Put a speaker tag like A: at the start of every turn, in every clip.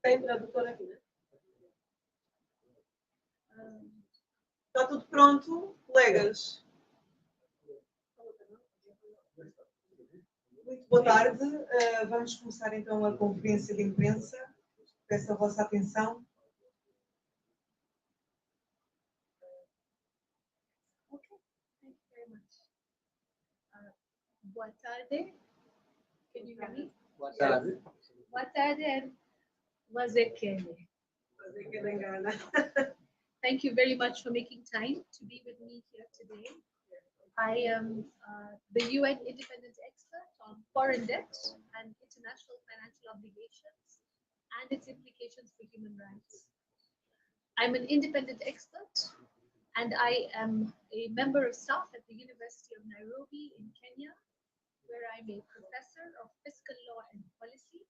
A: Tem tradutor aqui, né? Está tudo pronto, colegas? Muito boa tarde. Vamos começar então a conferência de imprensa. Peço a vossa atenção.
B: Okay, thank you very much. Boa tarde. Can you hear me?
C: Boa tarde.
B: Boa tarde and Wazekele. Thank you very much for making time to be with me here today. I am the UN Independent Expert on Foreign Debt and International Financial Obligations and its implications for human rights. I'm an independent expert and I am a member of staff at the University of Nairobi in Kenya, where I'm a professor of fiscal law and policy.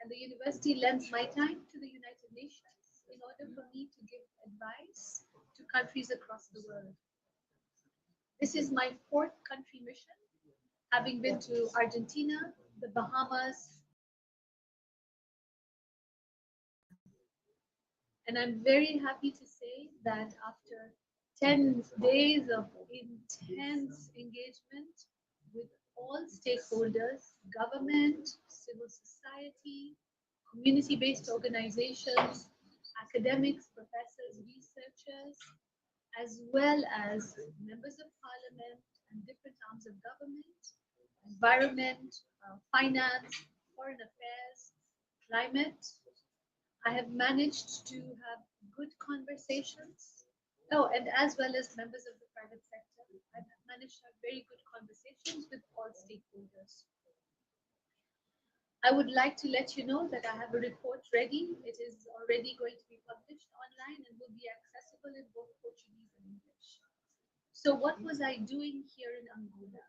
B: And the university lends my time to the United Nations in order for me to give advice to countries across the world. This is my 4th country mission, having been to Argentina, the Bahamas, and I'm very happy to say that after 10 days of intense engagement with all stakeholders, government, civil society, community-based organizations, academics, professors, researchers, as well as members of parliament and different arms of government, environment, finance, foreign affairs, climate. I have managed to have good conversations. Oh, and as well as members of the private sector, I've managed to have very good conversations with all stakeholders. I would like to let you know that I have a report ready. It is already going to be published online and will be accessible in both Portuguese and English. So what was I doing here in Angola?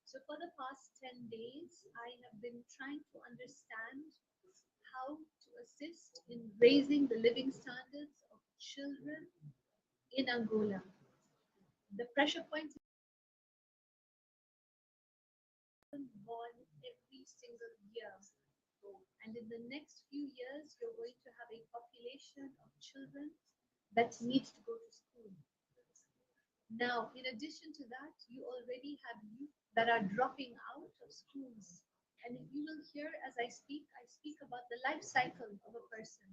B: So for the past 10 days, I have been trying to understand how to assist in raising the living standards of children in Angola. The pressure point is born every single year. And in the next few years, you're going to have a population of children that need to go to school. Now, in addition to that, you already have youth that are dropping out of schools. And if you will hear as I speak about the life cycle of a person.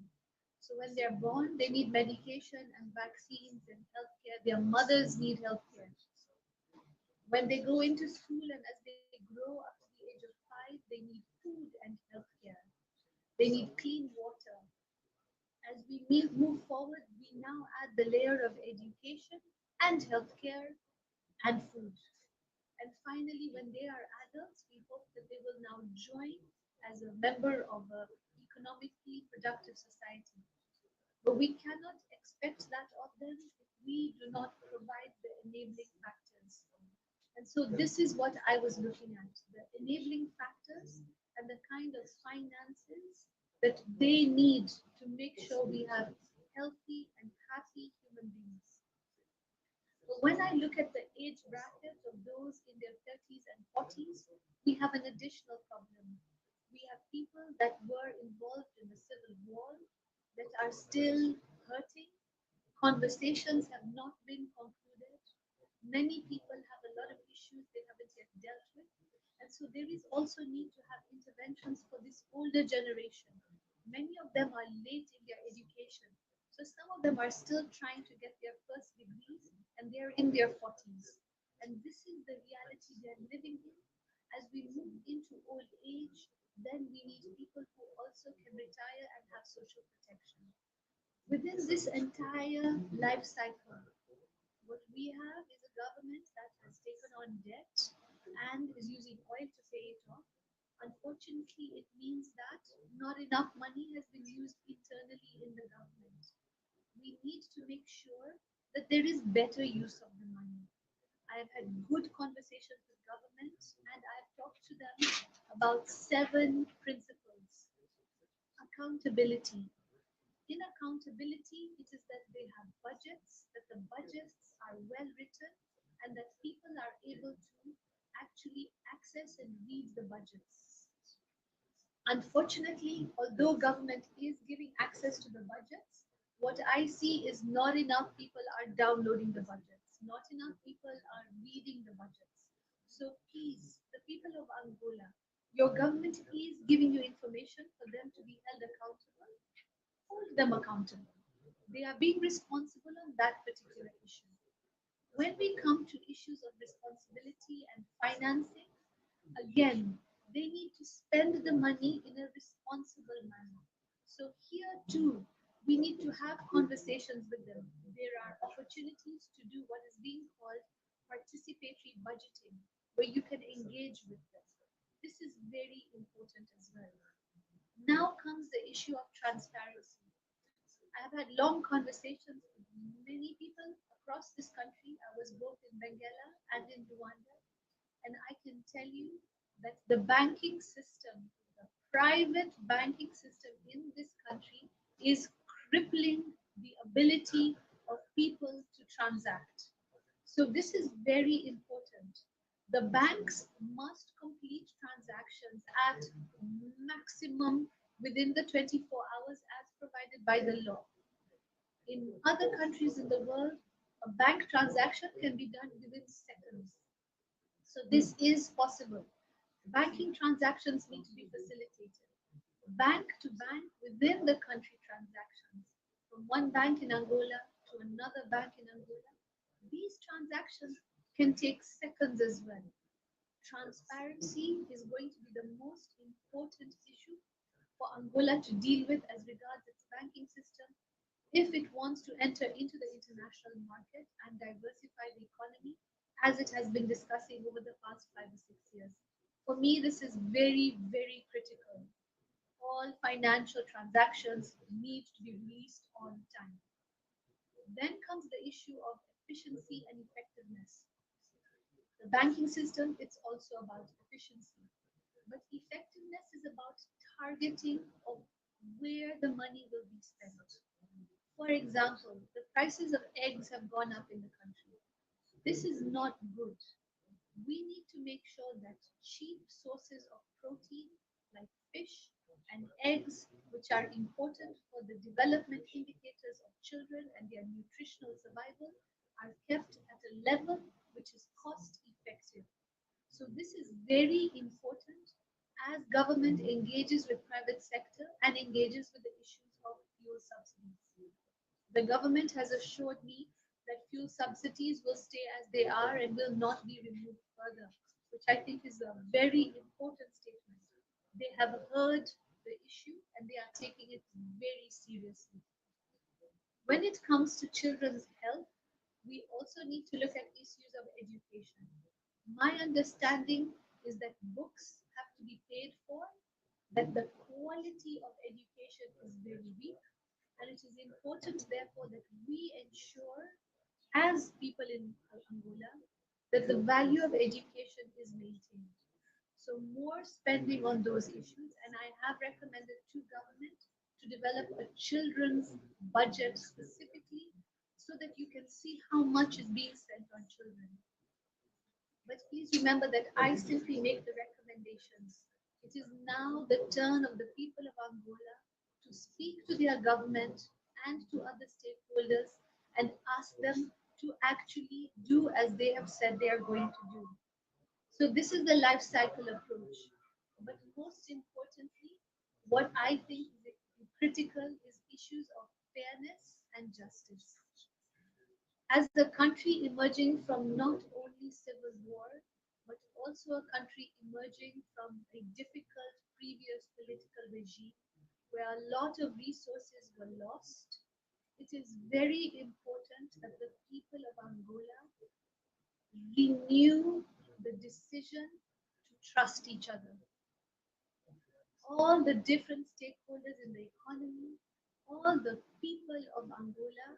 B: So when they're born, they need medication and vaccines and healthcare. Their mothers need healthcare. When they go into school and as they grow up to the age of 5, they need food and healthcare. They need clean water. As we move forward, we now add the layer of education and healthcare and food. And finally, when they are adults, we hope that they will now join as a member of an economically productive society. But we cannot expect that of them if we do not provide the enabling factors. And so this is what I was looking at, the enabling factors and the kind of finances that they need to make sure we have healthy and happy human beings. But when I look at the age bracket of those in their 30s and 40s, we have an additional problem. We have people that were involved in the civil war that are still hurting. Conversations have not been concluded. Many people have a lot of issues they haven't yet dealt with. And so there is also need to have interventions for this older generation. Many of them are late in their education. So some of them are still trying to get their first degrees and they're in their 40s. And this is the reality they're living in. As we move into old age, then we need people who also can retire and have social protection. Within this entire life cycle, what we have is a government that has taken on debt and is using oil to pay it off. Unfortunately, it means that not enough money has been used internally in the government. We need to make sure that there is better use of the money. I have had good conversations with governments and I have talked to them about 7 principles. Accountability. In accountability, it is that they have budgets, that the budgets are well written, and that people are able to actually access and read the budgets. Unfortunately, although government is giving access to the budgets, what I see is not enough people are downloading the budgets, not enough people are reading the budgets. So please, the people of Angola, your government is giving you information for them to be held accountable. Hold them accountable. They are being responsible on that particular issue. When we come to issues of responsibility and financing, again, they need to spend the money in a responsible manner. So here too, we need to have conversations with them. There are opportunities to do what is being called participatory budgeting, where you can engage with them. This is very important as well. Now comes the issue of transparency. I have had long conversations with many people across this country. I was both in Benguela and in Rwanda, and I can tell you that the banking system, the private banking system in this country is crippling the ability of people to transact. So this is very important. The banks must complete transactions at maximum within the 24 hours as provided by the law. In other countries in the world, a bank transaction can be done within seconds. So this is possible. Banking transactions need to be facilitated. Bank to bank within the country transactions, from one bank in Angola to another bank in Angola. These transactions can take seconds as well. Transparency is going to be the most important issue for Angola to deal with as regards its banking system if it wants to enter into the international market and diversify the economy as it has been discussing over the past 5 or 6 years. For me, this is very, very critical. All financial transactions need to be released on time. Then comes the issue of efficiency and effectiveness. The banking system, it's also about efficiency. But effectiveness is about targeting of where the money will be spent. For example, the prices of eggs have gone up in the country. This is not good. We need to make sure that cheap sources of protein like fish and eggs, which are important for the development indicators of children and their nutritional survival, are kept at a level which is cost effective. So this is very important as government engages with private sector and engages with the issues of fuel subsidies. The government has assured me that fuel subsidies will stay as they are and will not be removed further, which I think is a very important statement. They have heard the issue and they are taking it very seriously. When it comes to children's health, we also need to look at issues of education. My understanding is that books have to be paid for, that the quality of education is very weak, and it is important, therefore, that we ensure, as people in Angola, that the value of education is maintained. So more spending on those issues, and I have recommended to government to develop a children's budget specifically so that you can see how much is being spent on children. But please remember that I simply make the recommendations. It is now the turn of the people of Angola to speak to their government and to other stakeholders and ask them to actually do as they have said they are going to do. So this is the life cycle approach. But most importantly, what I think is critical is issues of fairness and justice. As a country emerging from not only civil war, but also a country emerging from a difficult previous political regime where a lot of resources were lost, it is very important that the people of Angola renew the decision to trust each other. All the different stakeholders in the economy, all the people of Angola,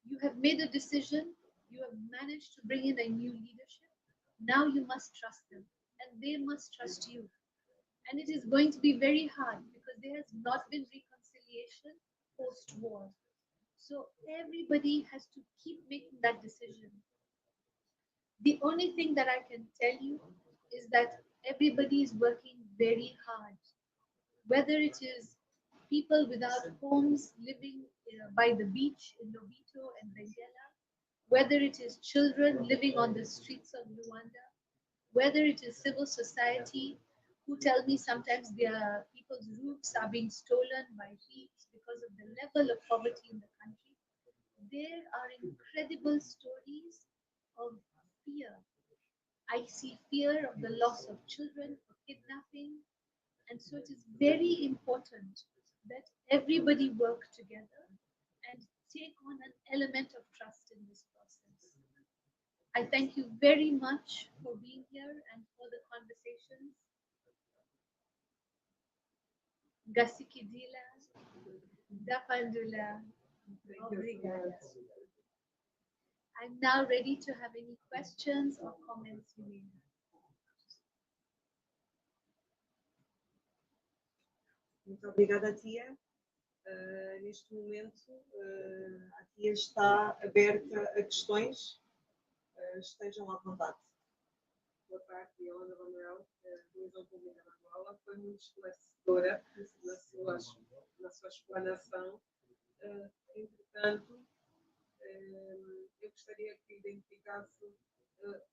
B: you have made a decision, you have managed to bring in a new leadership. Now you must trust them, and they must trust you. And it is going to be very hard because there has not been reconciliation post war. So everybody has to keep making that decision. The only thing that I can tell you is that everybody is working very hard. whether it is people without homes living by the beach in Lobito and Benguela, whether it is children living on the streets of Luanda, whether it is civil society who tell me sometimes their people's roofs are being stolen by thieves because of the level of poverty in the country. There are incredible stories of fear. I see fear of the loss of children, of kidnapping, and so it is very important that everybody work together and take on an element of trust in this process. I thank you very much for being here and for the conversations. Gasikidila, Dapandula, Obrigada. I'm now ready to have any questions or comments you may have.
A: Muito obrigada, tia. Neste momento, a tia está aberta a questões. Estejam à vontade.
C: Boa tarde, Yolanda Manuel, Televisão Pública de Angola. Foi muito esclarecedora na sua explanação. Entretanto, eu gostaria que identificasse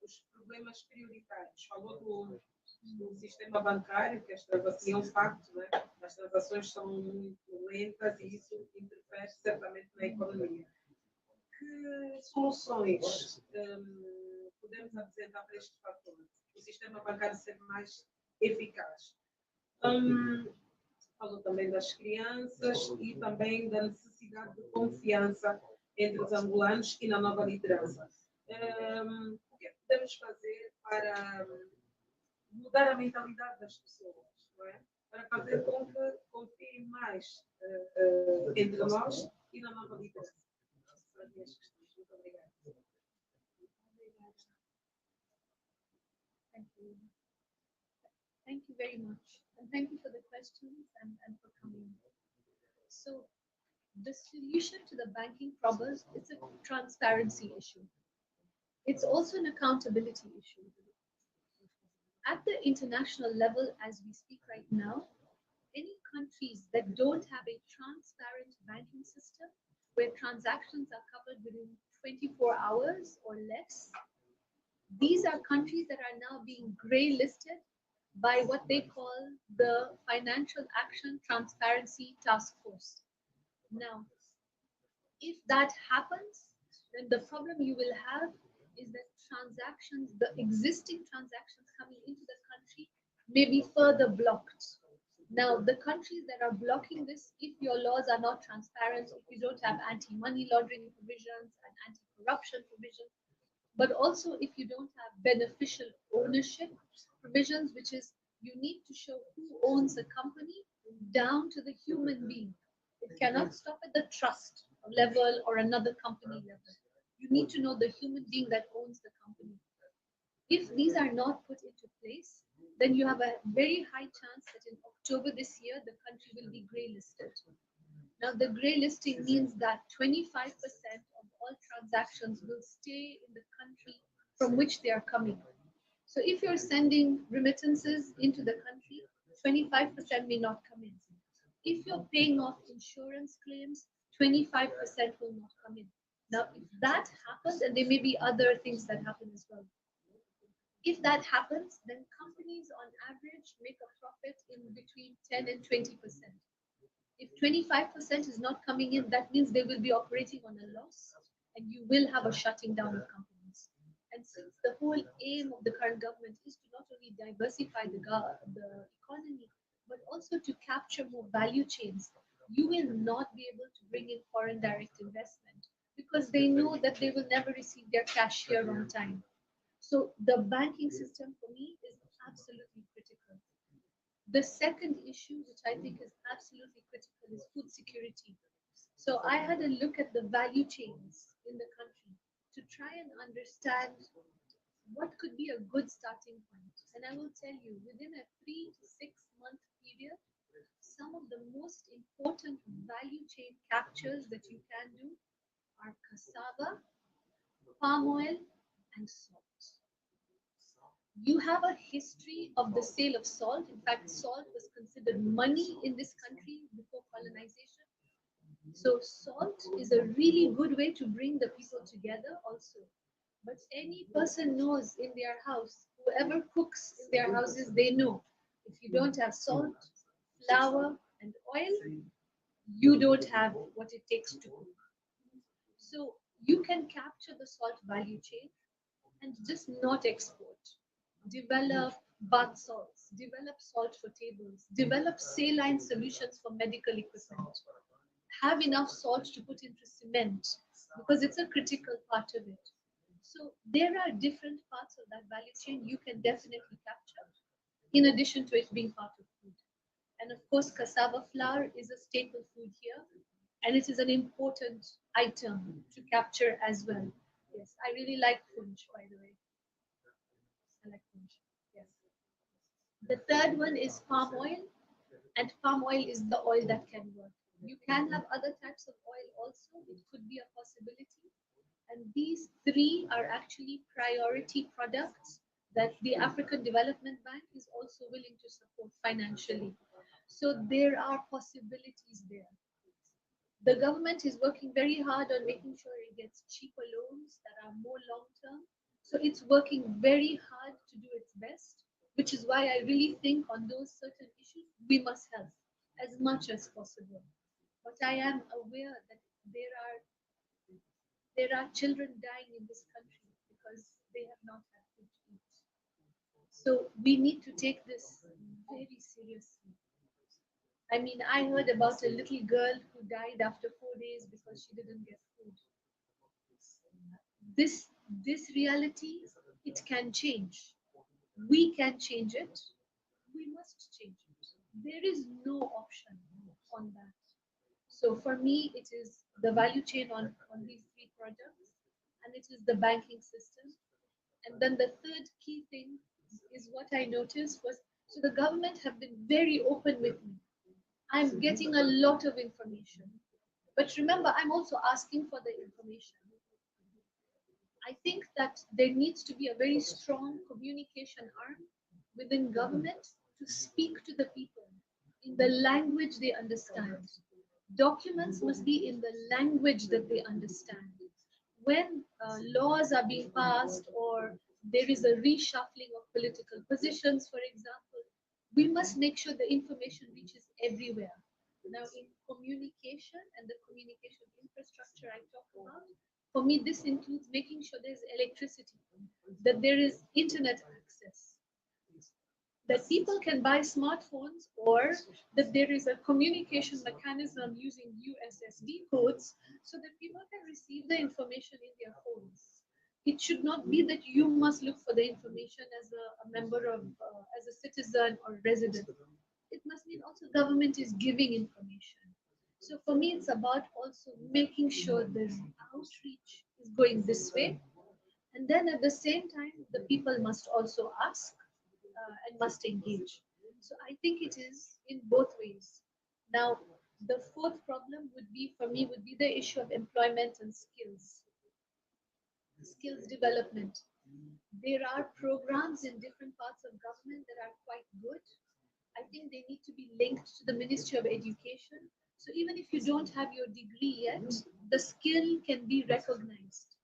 C: os problemas prioritários. Falou do sistema bancário, que as transações é um facto, né? As transações são muito lentas e isso interfere certamente na economia. Que soluções podemos apresentar para estes fatores? O sistema bancário ser mais eficaz. Falou também das crianças e também da necessidade de confiança entre os angolanos e na nova liderança. O que podemos fazer para mudar a mentalidade das pessoas, não é? Para fazer com que confiem mais entre nós e na nova liderança? Essas são as minhas questões. Muito obrigada.
B: Thank you. Thank you very much. And thank you for the questions and for coming. So the solution to the banking problems is a transparency issue. It's also an accountability issue. At the international level, as we speak right now, any countries that don't have a transparent banking system, where transactions are covered within 24 hours or less, these are countries that are now being grey listed by what they call the Financial Action Transparency Task Force. Now, if that happens, then the problem you will have is that transactions, the existing transactions coming into the country may be further blocked. Now, the countries that are blocking this, if your laws are not transparent, if you don't have anti-money laundering provisions and anti-corruption provisions, but also if you don't have beneficial ownership provisions, which is you need to show who owns a company down to the human being. It cannot stop at the trust level or another company level. You need to know the human being that owns the company. If these are not put into place, then you have a very high chance that in October this year, the country will be grey listed. Now, the grey listing means that 25% of all transactions will stay in the country from which they are coming. So if you're sending remittances into the country, 25% may not come in. If you're paying off insurance claims, 25% will not come in. Now, if that happens, and there may be other things that happen as well. If that happens, then companies on average make a profit in between 10 and 20%. If 25% is not coming in, that means they will be operating on a loss and you will have a shutting down of companies. And since the whole aim of the current government is to not only diversify the economy, but also to capture more value chains, you will not be able to bring in foreign direct investment because they know that they will never receive their cash here on time. So the banking system for me is absolutely critical. The second issue, which I think is absolutely critical, is food security. So I had a look at the value chains in the country to try and understand what could be a good starting point. And I will tell you, within a 3 to 6 month period, some of the most important value chain captures that you can do are cassava, palm oil, and salt. You have a history of the sale of salt. In fact, salt was considered money in this country before colonization. So salt is a really good way to bring the people together also. But any person knows in their house, whoever cooks in their houses, they know if you don't have salt, flour, and oil, you don't have what it takes to cook. So you can capture the salt value chain and just not export. Develop bath salts, develop salt for tables, develop saline solutions for medical equipment. Have enough salt to put into cement because it's a critical part of it. So there are different parts of that value chain you can definitely capture in addition to it being part of food. And of course, cassava flour is a staple food here, and it is an important item to capture as well. Yes, I really like punch, by the way. I like punch. Yes. The third one is palm oil, and palm oil is the oil that can work. You can have other types of oil also, it could be a possibility. And these three are actually priority products that the African Development Bank is also willing to support financially. So there are possibilities there. The government is working very hard on making sure it gets cheaper loans that are more long term. So it's working very hard to do its best, which is why I really think on those certain issues we must help as much as possible. But I am aware that there are there are children dying in this country because they have not had food to eat. So we need to take this very seriously. I mean, I heard about a little girl who died after 4 days because she didn't get food. This reality, it can change. We can change it. We must change it. There is no option on that. So for me, it is the value chain on these three products, and it is the banking system. And then the third key thing is what I noticed was so the government have been very open with me. I'm getting a lot of information. But remember, I'm also asking for the information. I think that there needs to be a very strong communication arm within government to speak to the people in the language they understand. Documents must be in the language that they understand. When laws are being passed or there is a reshuffling of political positions, for example, we must make sure the information reaches everywhere. Now, in communication and the communication infrastructure I talked about, for me, this includes making sure there's electricity, that there is internet access, that people can buy smartphones, or that there is a communication mechanism using USSD codes so that people can receive the information in their phones. It should not be that you must look for the information as a member of, as a citizen or resident. It must mean also government is giving information. So for me, it's about also making sure the outreach is going this way. And then at the same time, the people must also ask and must engage. So I think it is in both ways. Now, the fourth problem would be for me would be the issue of employment and skills development. There are programs in different parts of government that are quite good. I think they need to be linked to the Ministry of Education. So even if you don't have your degree yet, the skill can be recognized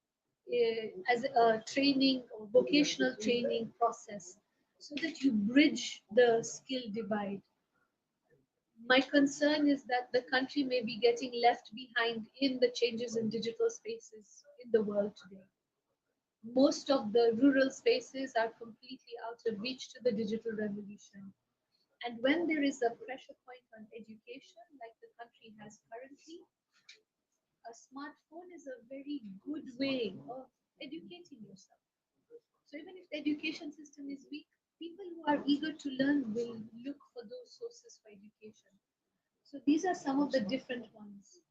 B: as a training or vocational training process so that you bridge the skill divide. My concern is that the country may be getting left behind in the changes in digital spaces in the world today. Most of the rural spaces are completely out of reach to the digital revolution. And when there is a pressure point on education, like the country has currently, a smartphone is a very good way of educating yourself. So even if the education system is weak, people who are eager to learn will look for those sources for education. So these are some of the different ones.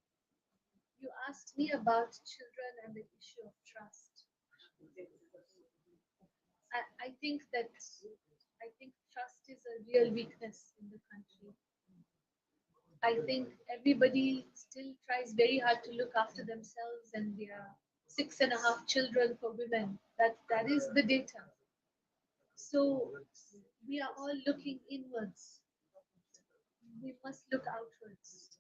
B: You asked me about children and the issue of trust. I think that I think trust is a real weakness in the country. I think everybody still tries very hard to look after themselves and their 6.5 children for women. That is the data. So we are all looking inwards. We must look outwards.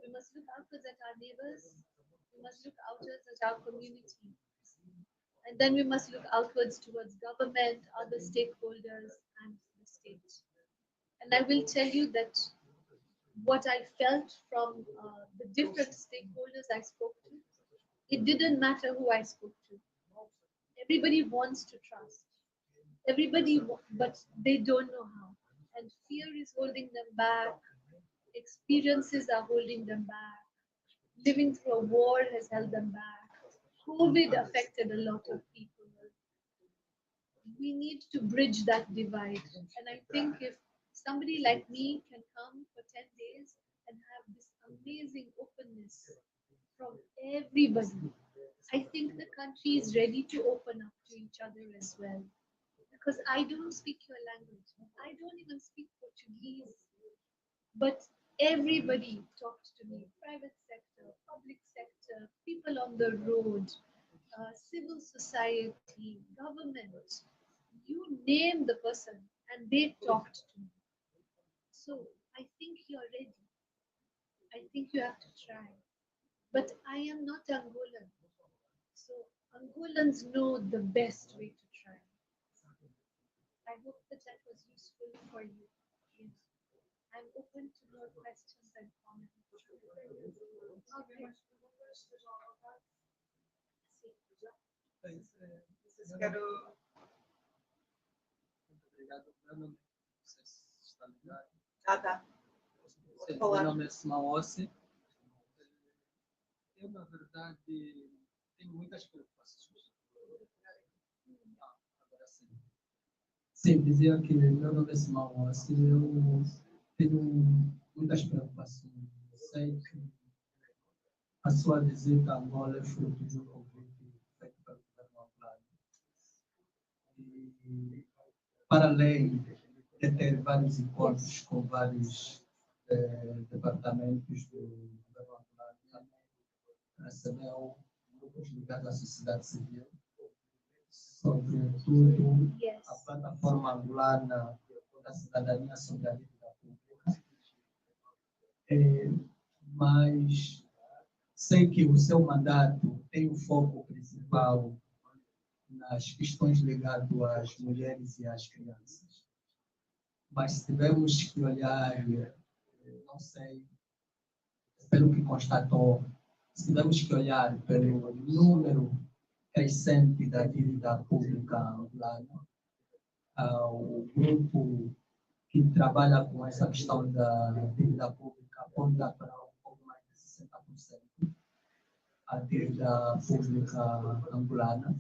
B: We must look outwards at our neighbors. We must look outwards at our community. And then we must look outwards towards government, other stakeholders, and the state. And I will tell you that what I felt from the different stakeholders I spoke to, it didn't matter who I spoke to. Everybody wants to trust. But they don't know how. And fear is holding them back. Experiences are holding them back. Living through a war has held them back. COVID affected a lot of people. We need to bridge that divide. And I think if somebody like me can come for 10 days and have this amazing openness from everybody, I think the country is ready to open up to each other as well. Because I don't speak your language. I don't even speak Portuguese. But everybody talked to me. Private sector, public sector, people on the road, civil society, government. You name the person and they talked to me. So I think you're ready. I think you have to try. But I am not Angolan. So Angolans know the best way to try. I hope that was useful for you. Yes. I'm open to more questions and comments. Okay.
A: Quero...
D: Obrigado. Meu nome, não sei se está ligado.
A: Tá.
D: Meu nome é Simão Ossi. Eu, na verdade, tenho muitas preocupações. Agora sim. Sim, dizia que meu nome é Simão Ossi. Eu tenho muitas preocupações. Eu sei que a sua visita a Angola é fruto de um convite feito pelo governo angolano. E, para além de ter vários encontros com vários departamentos do governo angolano, também recebeu grupos ligados à sociedade civil, sobretudo a plataforma angolana da cidadania sobre a dívida pública. Mas sei que o seu mandato tem um foco principal nas questões ligadas às mulheres e às crianças. Mas se tivermos que olhar, não sei, pelo que constatou, se tivermos que olhar pelo número crescente da dívida pública angolana, o grupo que trabalha com essa questão da dívida pública aponta para um pouco mais de 60% a dívida pública angolana.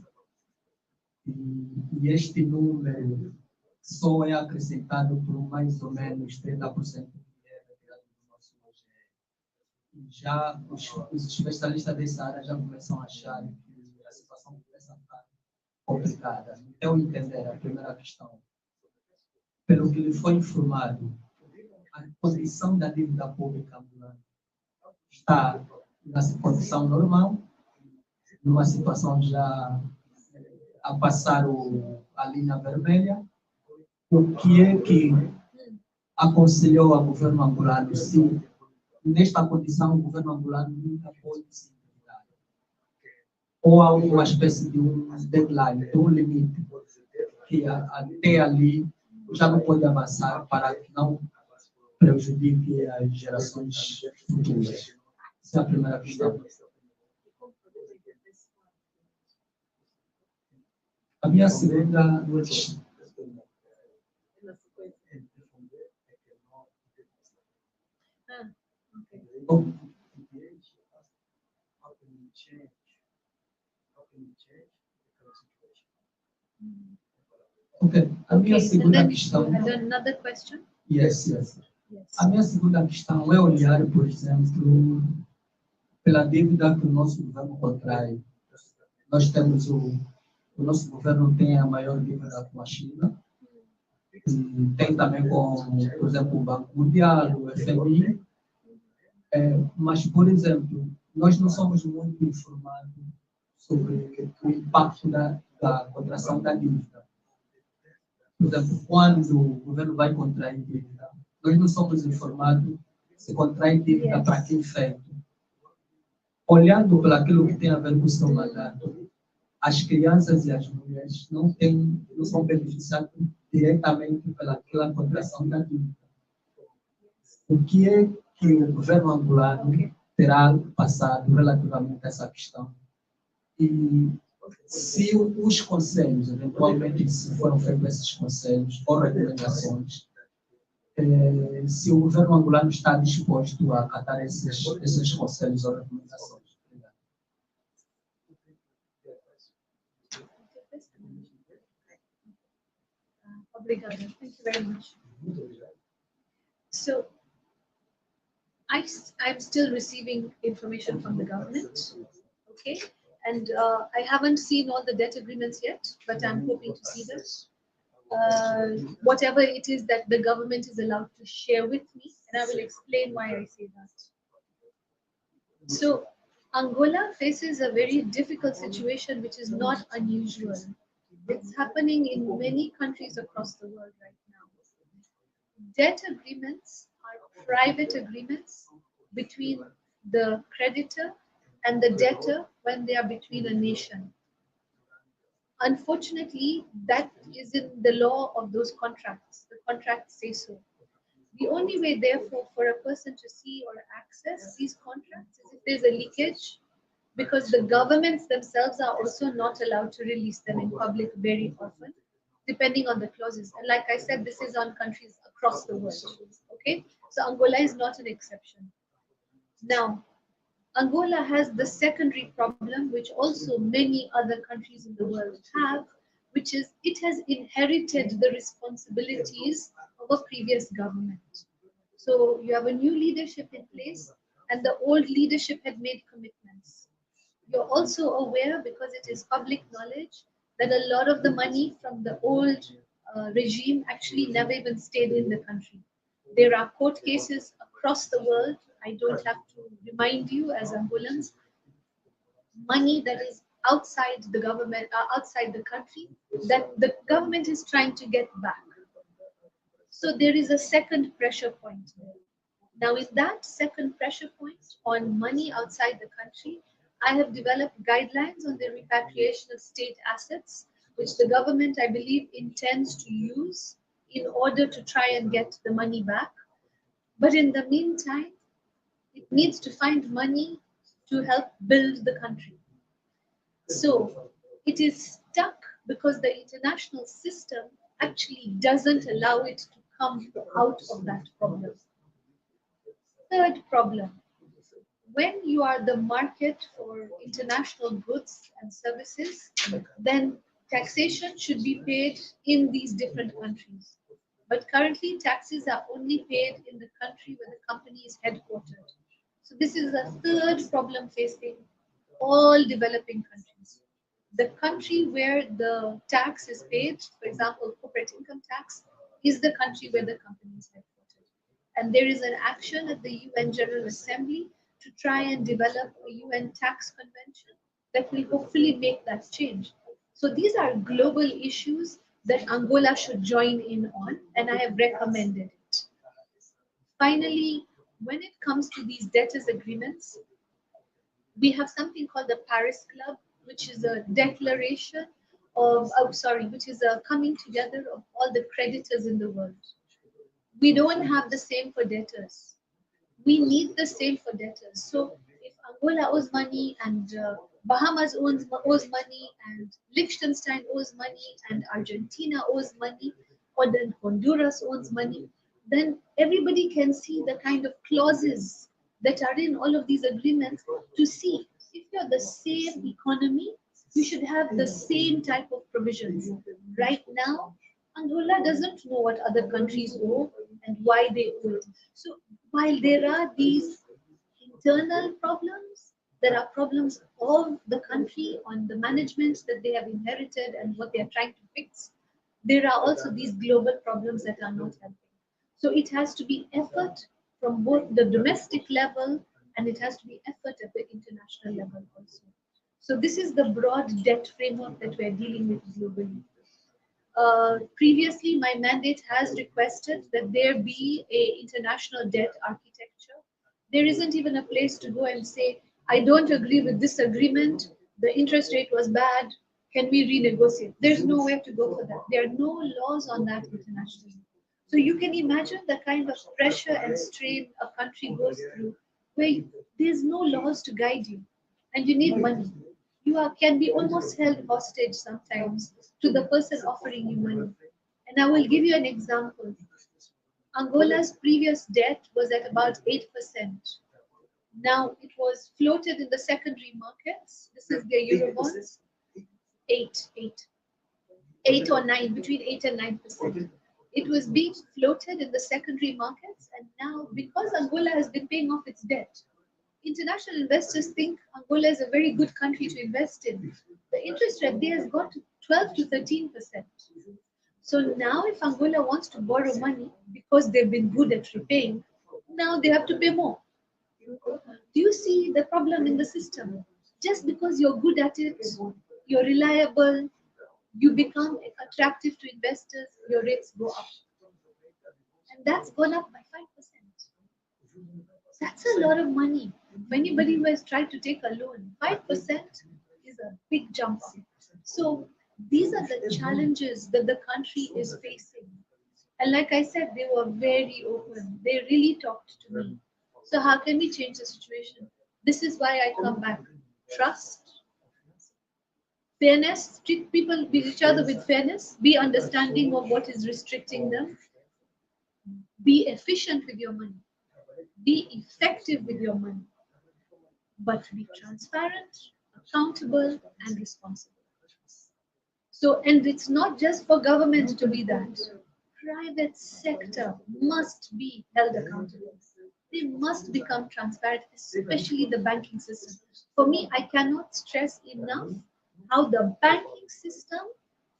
D: E este número só é acrescentado por mais ou menos 30% que é retirado do nosso OGE. Já os especialistas dessa área já começam a achar que a situação começa a ficar complicada. Então, entender a primeira questão. Pelo que lhe foi informado, a posição da dívida pública angolana está na condição normal, numa situação já a passar a linha vermelha, o que é que aconselhou ao governo angolano, se nesta condição o governo angolano nunca pode se endividar, ou há uma espécie de um deadline, de um limite, que até ali já não pode avançar para que não prejudique as gerações futuras. Essa é a primeira questão. A minha segunda questão. Okay. A minha segunda questão.
B: Another question?
D: Yes. A minha segunda questão é olhar, por exemplo, pela dívida que o nosso governo contrai. Nós temos o nosso governo tem a maior dívida com a China, tem também com, por exemplo, o Banco Mundial, o FMI, mas, por exemplo, nós não somos muito informados sobre o impacto da contração da dívida. por exemplo, quando o governo vai contrair dívida, nós não somos informados se contrai dívida para que efeito. Olhando para aquilo que tem a ver com o seu mandato, as crianças e as mulheres não são beneficiadas diretamente pelaquela contração da dívida. O que é que o governo angolano terá passado relativamente a essa questão? E se os conselhos, eventualmente, se foram feitos esses conselhos ou recomendações, se o governo angolano está disposto a acatar esses conselhos ou recomendações.
B: Obrigada. Thank you very much. So, I'm still receiving information from the government, okay? And I haven't seen all the debt agreements yet, but I'm hoping to see them. Whatever it is that the government is allowed to share with me, and I will explain why I say that. So, Angola faces a very difficult situation which is not unusual. It's happening in many countries across the world right now. Debt agreements are private agreements between the creditor and the debtor when they are between a nation. Unfortunately, that is in the law of those contracts. The contracts say so. The only way, therefore, for a person to see or access these contracts is if there's a leakage, because the governments themselves are also not allowed to release them in public very often, depending on the clauses. And like I said, this is on countries across the world. Okay, so Angola is not an exception. Now, Angola has the secondary problem, which also many other countries in the world have, which is it has inherited the responsibilities of a previous government. So you have a new leadership in place, and the old leadership had made commitments. You're also aware, because it is public knowledge, that a lot of the money from the old regime actually never even stayed in the country. There are court cases across the world. I don't have to remind you as Angolans, money that is outside the government, outside the country, that the government is trying to get back. So there is a second pressure point there. Now, in that second pressure point on money outside the country, I have developed guidelines on the repatriation of state assets, which the government, I believe, intends to use in order to try and get the money back. But in the meantime, it needs to find money to help build the country. So it is stuck because the international system actually doesn't allow it to come out of that problem. Third problem, when you are the market for international goods and services, then taxation should be paid in these different countries. But currently, taxes are only paid in the country where the company is headquartered. So this is a third problem facing all developing countries. The country where the tax is paid, for example, corporate income tax, is the country where the company is headquartered. And there is an action at the UN General Assembly to try and develop a UN tax convention that will hopefully make that change. So these are global issues that Angola should join in on, and I have recommended it. Finally, when it comes to these debtors agreements, we have something called the Paris Club, which is a declaration of, which is a coming together of all the creditors in the world. We don't have the same for debtors. We need the same for debtors. So if Angola owes money and Bahamas owes money and Liechtenstein owes money and Argentina owes money, or then Honduras owes money, then everybody can see the kind of clauses that are in all of these agreements to see if you're the same economy, you should have the same type of provisions. Right now, Angola doesn't know what other countries owe and why they owe it. So while there are these internal problems, there are problems of the country on the management that they have inherited and what they are trying to fix. There are also these global problems that are not helping. So it has to be effort from both the domestic level and it has to be effort at the international level also. So this is the broad debt framework that we're dealing with globally. Previously, my mandate has requested that there be a international debt architecture. There isn't even a place to go and say, I don't agree with this agreement. The interest rate was bad. Can we renegotiate? There's nowhere to go for that. There are no laws on that internationally. So you can imagine the kind of pressure and strain a country goes through where there's no laws to guide you and you need money. Can be almost held hostage sometimes to the person offering you money. And I will give you an example. Angola's previous debt was at about 8%. Now it was floated in the secondary markets. This is the Eurobonds. 8 or 9, between 8 and 9%. It was being floated in the secondary markets, and now because Angola has been paying off its debt, international investors think Angola is a very good country to invest in. The interest rate there has gone to 12 to 13%. So now if Angola wants to borrow money because they've been good at repaying, now they have to pay more. Do you see the problem in the system? Just because you're good at it, you're reliable, you become attractive to investors, your rates go up. And that's gone up by 5%. That's a lot of money. For anybody who has tried to take a loan, 5% is a big jump up. So these are the challenges that the country is facing. And like I said, they were very open. They really talked to me. So how can we change the situation? This is why I come back. Trust, fairness, treat people with each other with fairness, be understanding of what is restricting them, be efficient with your money, be effective with your money, but be transparent, accountable, and responsible. So, and it's not just for government to be that. Private sector must be held accountable. They must become transparent, especially the banking system. For me, I cannot stress enough how the banking system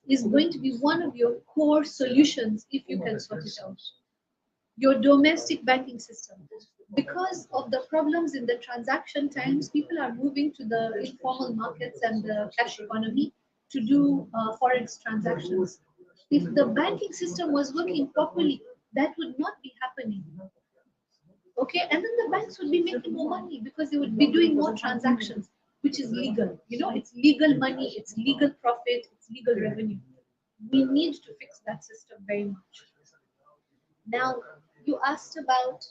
B: is going to be one of your core solutions if you can sort it out. Your domestic banking system. Because of the problems in the transaction times, people are moving to the informal markets and the cash economy to do forex transactions. If the banking system was working properly, that would not be happening. Okay, and then the banks would be making more money because they would be doing more transactions, which is legal. You know, it's legal money, it's legal profit, it's legal revenue. We need to fix that system very much. Now, you asked about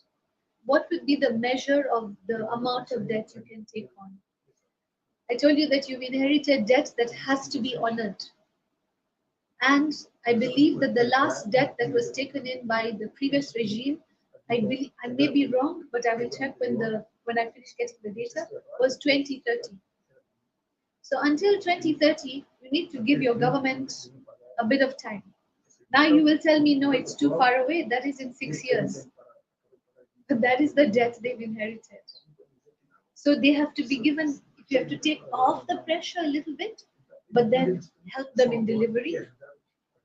B: what would be the measure of the amount of debt you can take on. I told you that you've inherited debt that has to be honored. And I believe that the last debt that was taken in by the previous regime, I may be wrong, but I will check when I finish getting the data, was 2030. So until 2030, you need to give your government a bit of time. Now you will tell me, no, it's too far away. That is in 6 years. But that is the debt they've inherited. So they have to be given, you have to take off the pressure a little bit, but then help them in delivery.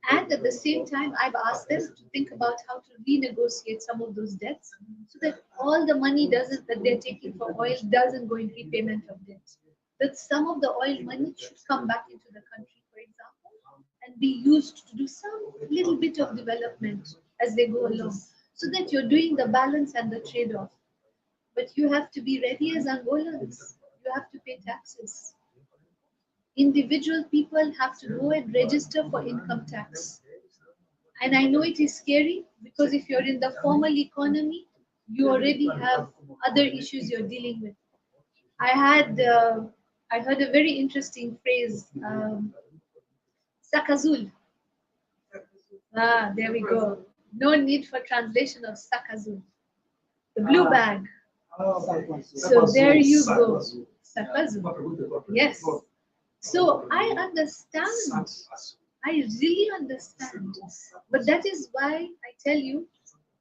B: And at the same time, I've asked them to think about how to renegotiate some of those debts so that all the money that they're taking for oil doesn't go in repayment of debt. That some of the oil money should come back into the country, for example, and be used to do some little bit of development as they go along, so that you're doing the balance and the trade-off. But you have to be ready as Angolans. You have to pay taxes. Individual people have to go and register for income tax. And I know it is scary because if you're in the formal economy, you already have other issues you're dealing with. I heard a very interesting phrase, Sakazul. Ah, there we go. No need for translation of Sakazul. The blue bag. So there you go. Sakazul. Yes. So I understand. I really understand. But that is why I tell you,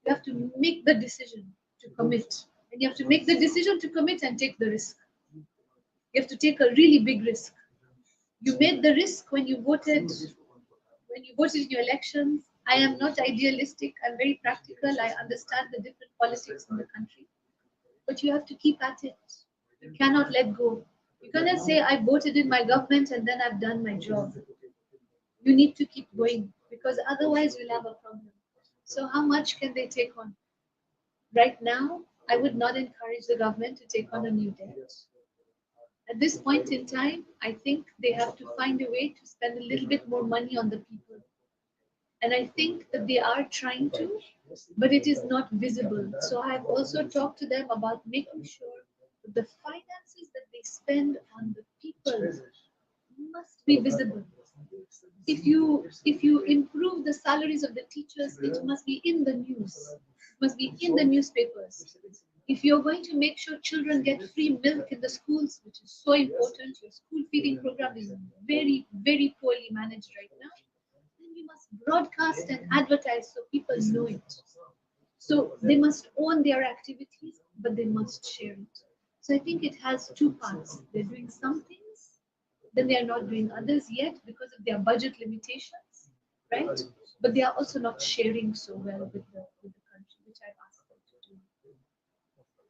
B: you have to make the decision to commit. And you have to make the decision to commit and take the risk. You have to take a really big risk. You made the risk when you voted in your elections. I am not idealistic. I'm very practical. I understand the different politics in the country. But you have to keep at it. You cannot let go. You cannot say, I voted in my government and then I've done my job. You need to keep going because otherwise we'll have a problem. So how much can they take on? Right now, I would not encourage the government to take on a new debt. At this point in time, I think they have to find a way to spend a little bit more money on the people. And I think that they are trying to, but it is not visible. So I have also talked to them about making sure that the finances that they spend on the people must be visible. If you improve the salaries of the teachers, it must be in the news. It must be in the newspapers. If you're going to make sure children get free milk in the schools, which is so important, your school feeding program is very, very poorly managed right now, then you must broadcast and advertise so people know it. So they must own their activities, but they must share it. So I think it has two parts. They're doing some things, then they are not doing others yet because of their budget limitations, right? But they are also not sharing so well with the country, which I've asked them to do.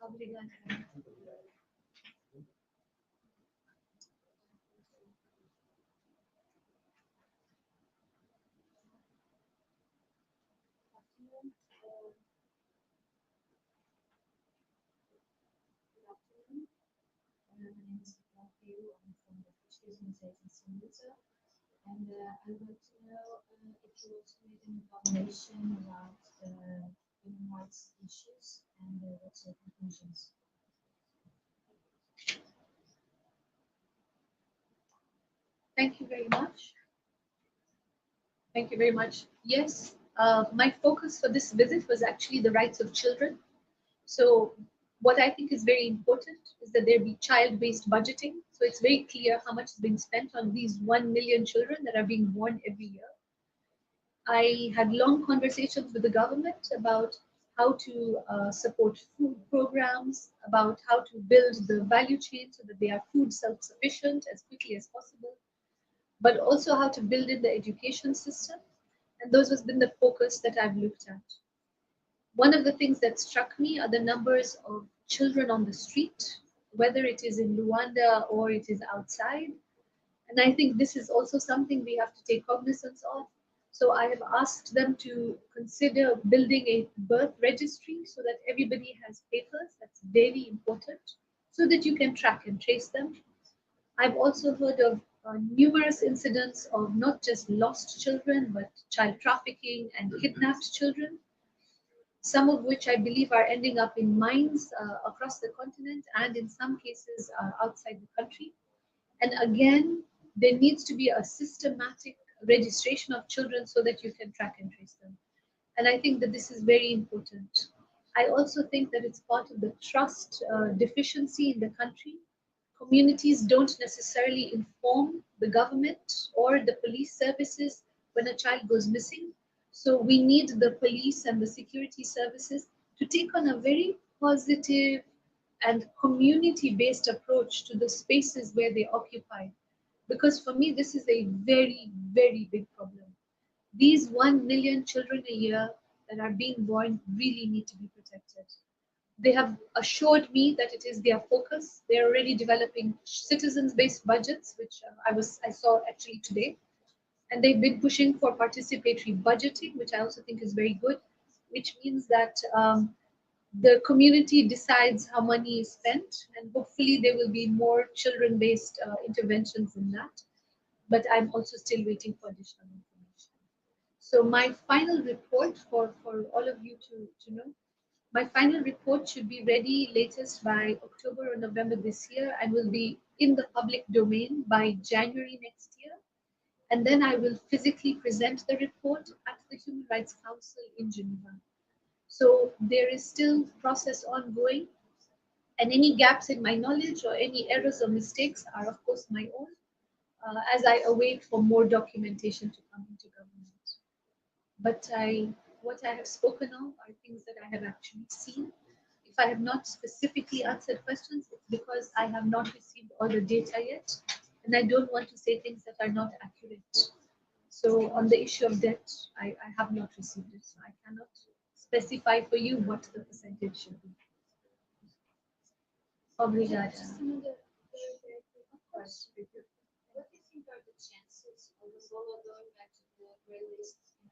B: Obrigada.
E: My name is Matthew. I'm from the Fisheries Museum in and I would like to know if you also made an evaluation about human rights issues and what's your conclusions?
B: Thank you very much. Thank you very much. Yes, my focus for this visit was actually the rights of children. So what I think is very important is that there be child-based budgeting. So it's very clear how much is being spent on these 1 million children that are being born every year. I had long conversations with the government about how to support food programs, about how to build the value chain so that they are food self-sufficient as quickly as possible, but also how to build in the education system. And those has been the focus that I've looked at. One of the things that struck me are the numbers of children on the street, whether it is in Luanda or it is outside. And I think this is also something we have to take cognizance of. So I have asked them to consider building a birth registry so that everybody has papers. That's very important, so that you can track and trace them. I've also heard of numerous incidents of not just lost children, but child trafficking and kidnapped children, some of which I believe are ending up in mines across the continent and in some cases outside the country. And again, there needs to be a systematic registration of children so that you can track and trace them. And I think that this is very important. I also think that it's part of the trust deficiency in the country. Communities don't necessarily inform the government or the police services when a child goes missing. So we need the police and the security services to take on a very positive and community-based approach to the spaces where they occupy. Because for me, this is a very, very big problem. These 1 million children a year that are being born really need to be protected. They have assured me that it is their focus. They're already developing citizens-based budgets, which I saw actually today. And they've been pushing for participatory budgeting, which I also think is very good, which means that the community decides how money is spent, and hopefully there will be more children-based interventions in that. But I'm also still waiting for additional information. So my final report for all of you to know, my final report should be ready latest by October or November this year and will be in the public domain by January next year. And then I will physically present the report at the Human Rights Council in Geneva. So there is still process ongoing, and any gaps in my knowledge or any errors or mistakes are of course my own, as I await for more documentation to come into government. But what I have spoken of are things that I have actually seen. If I have not specifically answered questions, it's because I have not received all the data yet, and I don't want to say things that are not accurate. So on the issue of debt, I have not received it, so I cannot specify for you what the percentage should be. Obrigada.
E: Just another very quick question. What do you think are the chances of Angola going back to the grey list in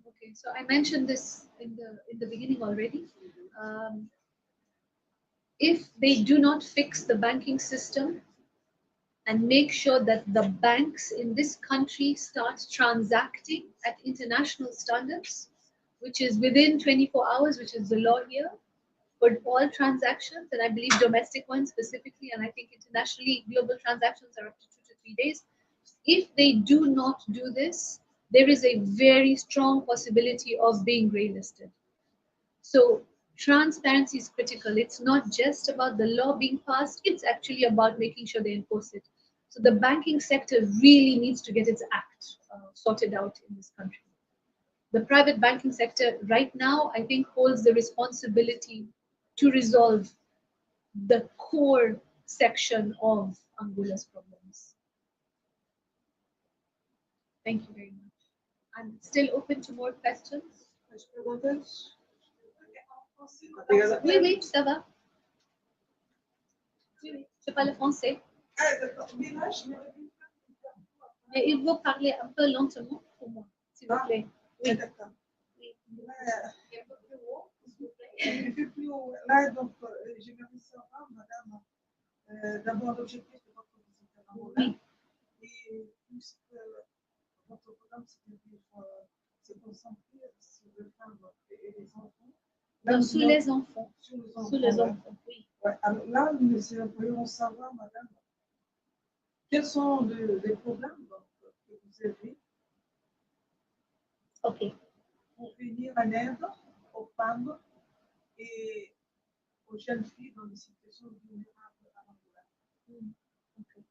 B: Okay, so I mentioned this in the beginning already. If they do not fix the banking system and make sure that the banks in this country start transacting at international standards, which is within 24 hours, which is the law here for all transactions, and I believe domestic ones specifically, and I think internationally global transactions are up to 2 to 3 days. If they do not do this, there is a very strong possibility of being grey-listed. So transparency is critical. It's not just about the law being passed, it's actually about making sure they enforce it. So the banking sector really needs to get its act sorted out in this country. The private banking sector right now, I think, holds the responsibility to resolve the core section of Angola's problems. Thank you very much. I'm still open to more questions.
A: As perguntas?
B: Oui, oui, ça va. Oui, oui, je parle français. Mais il faut parler un peu lentement pour moi, s'il vous plaît. Oui.
A: D'accord.
B: Oui.
A: Ouais.
B: Un peu plus haut, s'il vous plaît.
A: Un peu plus haut. Là, donc, j'aimerais savoir, madame, d'abord l'objectif de votre visite à Angola.
B: Oui.
A: Et puisque votre programme, c'est concentrer sur les femmes et les enfants.
B: Donc, sous les enfants.
A: Sur les enfants.
B: Sous les
A: Ouais.
B: enfants, oui.
A: Ouais. Alors là, nous aimerions savoir, madame, quels sont les problèmes donc, que vous avez
B: Ok.
A: pour venir en aide aux femmes et aux jeunes filles dans des situations vulnérables à Angola.
B: Ok.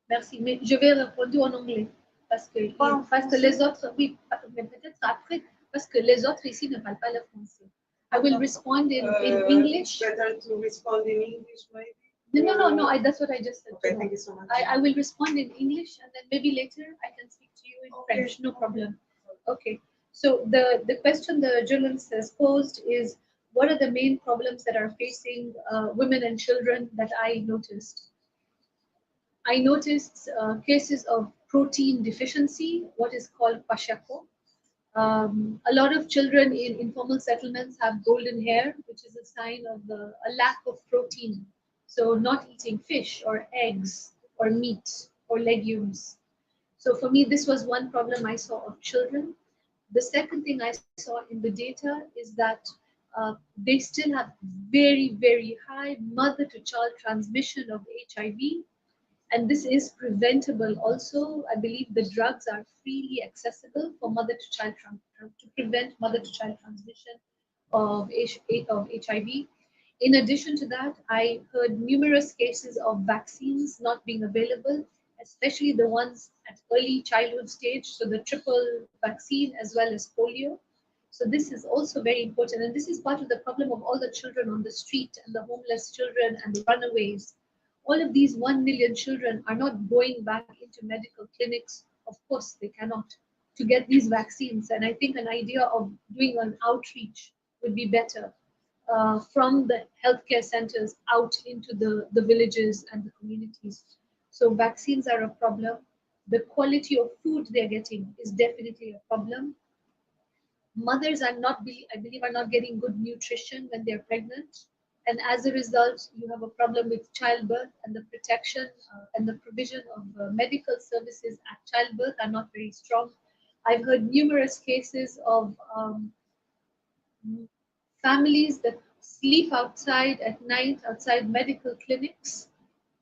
B: Merci, mais je vais répondre en anglais parce que les autres, oui, mais peut-être après, parce que les autres ici ne parlent pas le français. I will respond in English.
A: Better to respond in English, maybe?
B: No, that's what I just said.
A: Okay, thank you so much.
B: I will respond in English and then maybe later I can speak to you in French, no problem. Okay, so the question the journalist has posed is, what are the main problems that are facing women and children that I noticed? I noticed cases of protein deficiency, what is called kwashiorkor. A lot of children in informal settlements have golden hair, which is a sign of a lack of protein. So not eating fish or eggs or meat or legumes. So for me, this was one problem I saw of children. The second thing I saw in the data is that they still have very, very high mother-to-child transmission of HIV. And this is preventable also. I believe the drugs are freely accessible for mother-to-child to prevent mother-to-child transmission of HIV. In addition to that, I heard numerous cases of vaccines not being available, especially the ones at early childhood stage, so the triple vaccine as well as polio. So this is also very important, and this is part of the problem of all the children on the street and the homeless children and the runaways. All of these 1 million children are not going back into medical clinics. Of course, they cannot, to get these vaccines. And I think an idea of doing an outreach would be better from the healthcare centers out into the villages and the communities. So vaccines are a problem. The quality of food they're getting is definitely a problem. Mothers are not, I believe, are not getting good nutrition when they're pregnant. And as a result, you have a problem with childbirth, and the protection and the provision of medical services at childbirth are not very strong. I've heard numerous cases of families that sleep outside at night, outside medical clinics,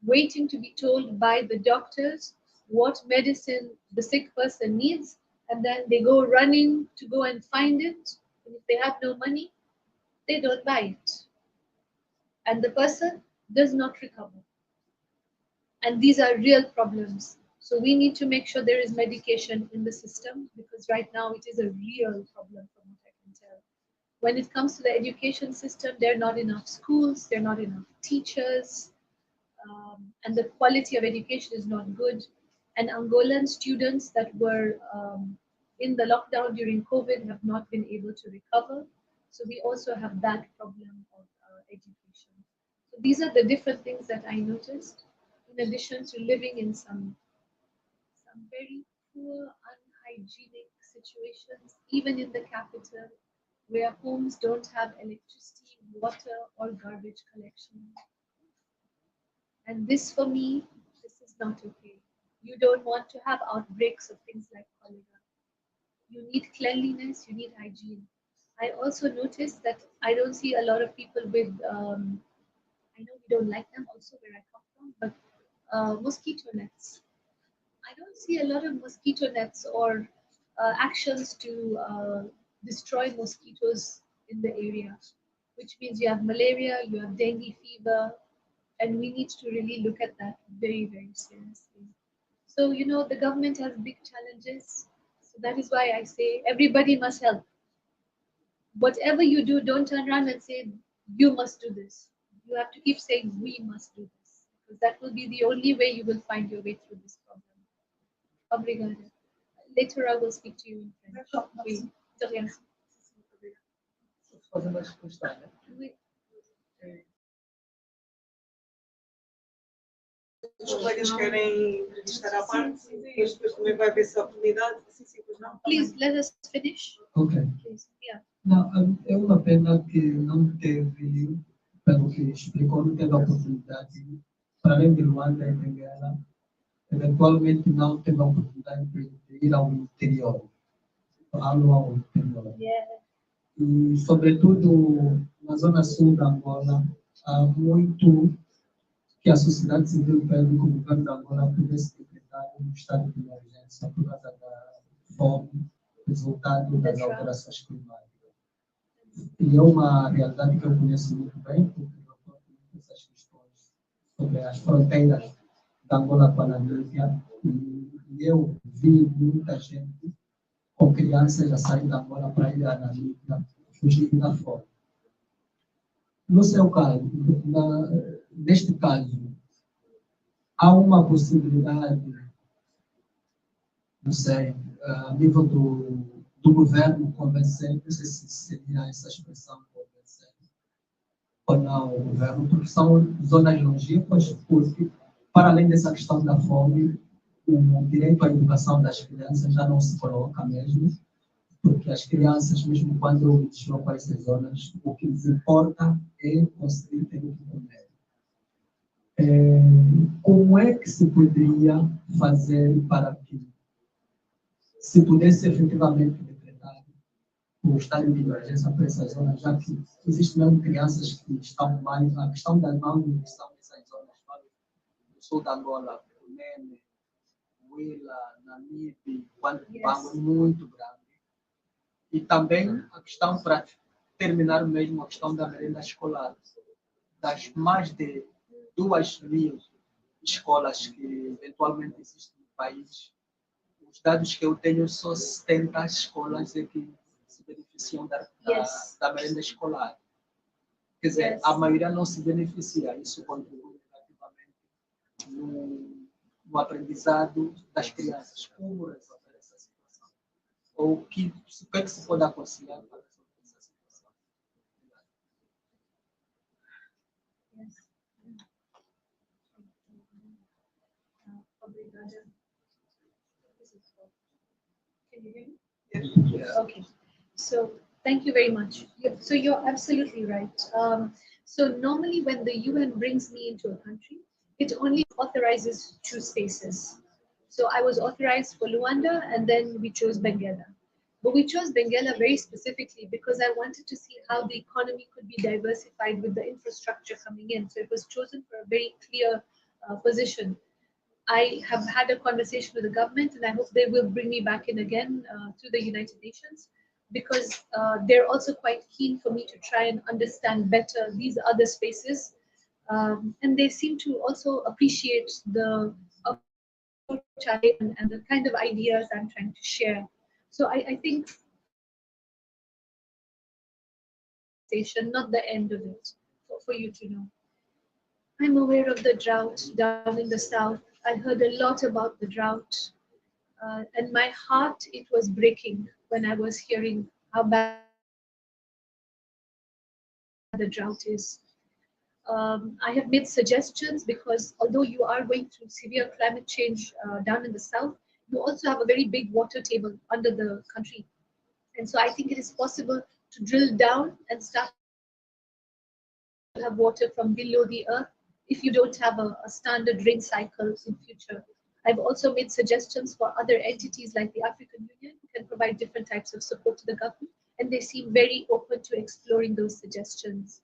B: waiting to be told by the doctors what medicine the sick person needs, and then they go running to go and find it. And if they have no money, they don't buy it. And the person does not recover. And these are real problems. So we need to make sure there is medication in the system, because right now it is a real problem from what I can tell. When it comes to the education system, there are not enough schools, there are not enough teachers, and the quality of education is not good. And Angolan students that were in the lockdown during COVID have not been able to recover. So we also have that problem of education. So these are the different things that I noticed, in addition to living in some some very poor, unhygienic situations, even in the capital, where homes don't have electricity, water, or garbage collection. And this, for me, this is not okay. You don't want to have outbreaks of things like cholera. You need cleanliness, you need hygiene. I also noticed that I don't see a lot of people with, I know we don't like them also where I come from, but mosquito nets. I don't see a lot of mosquito nets or actions to destroy mosquitoes in the area, which means you have malaria, you have dengue fever, and we need to really look at that very, very seriously. So, the government has big challenges. So that is why I say everybody must help. Whatever you do, don't turn around and say, you must do this. You have to keep saying, we must do this. Because that will be the only way you will find your way through this problem. Obrigada. Later I will speak to you in French. Oui. De rien.
D: Fazer uma questão, né?
B: Oui.
C: Os colegas querem entrevistar à parte, sim, mas depois também vai haver essa oportunidade. Sim, sim, pois não.
B: Please let us finish.
D: Ok.
B: Please. Yeah.
D: Não, é uma pena que não teve, pelo que explicou, não teve a oportunidade, para além de Luanda e Benguela, eventualmente não teve a oportunidade de ir ao interior, ao interior.
B: Yeah.
D: E, sobretudo, na zona sul da Angola, há muito que a sociedade civil pede que o governo da Angola pudesse decretar um estado de emergência por causa da fome, resultado das alterações climáticas. E é uma realidade que eu conheço muito bem, porque eu reporto muito essas questões sobre as fronteiras da Angola com a Namíbia, e eu vi muita gente com crianças a sair da Angola para ir à Namíbia, fugir da fome. No seu caso, neste caso, há uma possibilidade, não sei, a nível do governo convencer, não sei se seria essa expressão convencer ou não o governo, porque são zonas longínquas, porque, para além dessa questão da fome, o direito à educação das crianças já não se coloca mesmo, porque as crianças, mesmo quando deslocam a essas zonas, o que lhes importa é conseguir ter o que comer. Como é que se poderia fazer para que se pudesse efetivamente decretar o estado de emergência para essas zonas, já que existem mesmo crianças que estão mais, a questão da malnutrição nessas zonas, do sul da Angola, Nene, Huila, Namibe, Quando é muito grande. E também a questão, para terminar mesmo, a questão da merenda escolar. Das mais de 2.000 escolas que eventualmente existem no país, os dados que eu tenho, só 70 escolas é que se beneficiam da merenda escolar. Quer dizer, a maioria não se beneficia. Isso contribui negativamente no aprendizado das crianças. Como resolver essa situação? Ou o que é que se pode aconselhar para resolver essa situação?
B: Obrigada. Can you hear me?
D: Yeah.
B: Okay. So thank you very much. So you're absolutely right. So normally when the UN brings me into a country, it only authorizes 2 spaces. So I was authorized for Luanda, and then we chose Benguela. But we chose Benguela very specifically because I wanted to see how the economy could be diversified with the infrastructure coming in. So it was chosen for a very clear position. I have had a conversation with the government, and I hope they will bring me back in again to the United Nations, because they're also quite keen for me to try and understand better these other spaces. And they seem to also appreciate the challenge and the kind of ideas I'm trying to share. So I think not the end of it, for you to know. I'm aware of the drought down in the south. I heard a lot about the drought, and my heart, it was breaking when I was hearing how bad the drought is. I have made suggestions because although you are going through severe climate change down in the south, you also have a very big water table under the country. And so I think it is possible to drill down and start to have water from below the earth if you don't have a standard rain cycle in future. I've also made suggestions for other entities like the African Union who can provide different types of support to the government, and they seem very open to exploring those suggestions.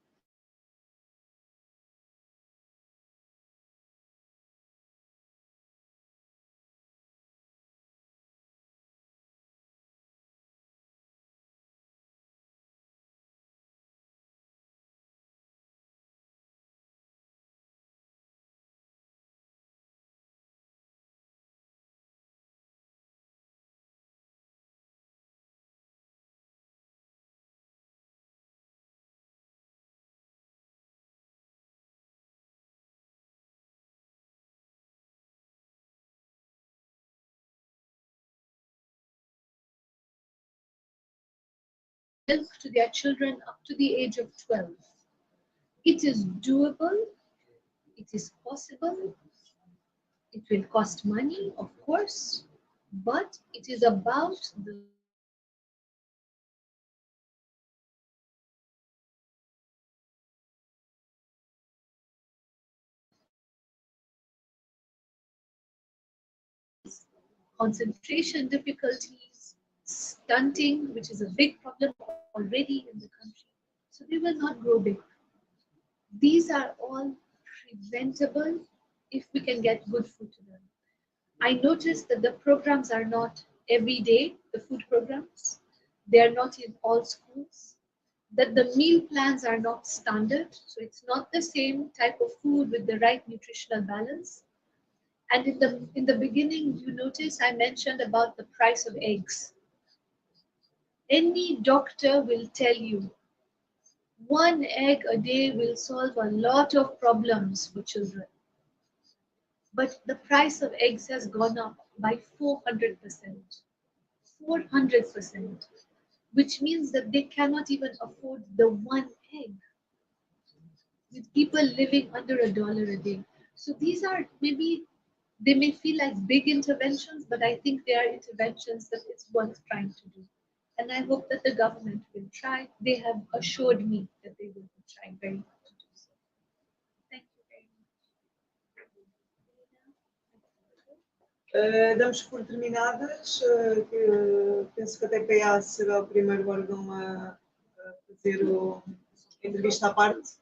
B: Milk to their children up to the age of 12. It is doable, it is possible, it will cost money, of course, but it is about the concentration difficulties, stunting, which is a big problem already in the country. So they will not grow big. These are all preventable if we can get good food to them. I noticed that the programs are not every day, the food programs. They are not in all schools. That the meal plans are not standard. So it's not the same type of food with the right nutritional balance. And in the beginning, you notice I mentioned about the price of eggs. Any doctor will tell you one egg a day will solve a lot of problems for children. But the price of eggs has gone up by 400%. 400%, which means that they cannot even afford the one egg, with people living under $1 a day. So these are maybe, they may feel like big interventions, but I think they are interventions that it's worth trying to do. And I hope that the government will try. They have assured me that they will be trying very hard to do so. Thank you very much.
C: Damos por terminadas. Penso que a TPA será o primeiro órgão a fazer a entrevista à parte.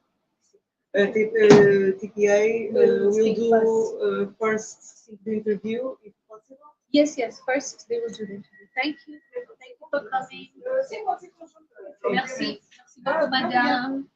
C: TPA will do first the interview, if possible.
B: Yes, first they will do the interview. Thank you for coming. Merci. Merci beaucoup, madame.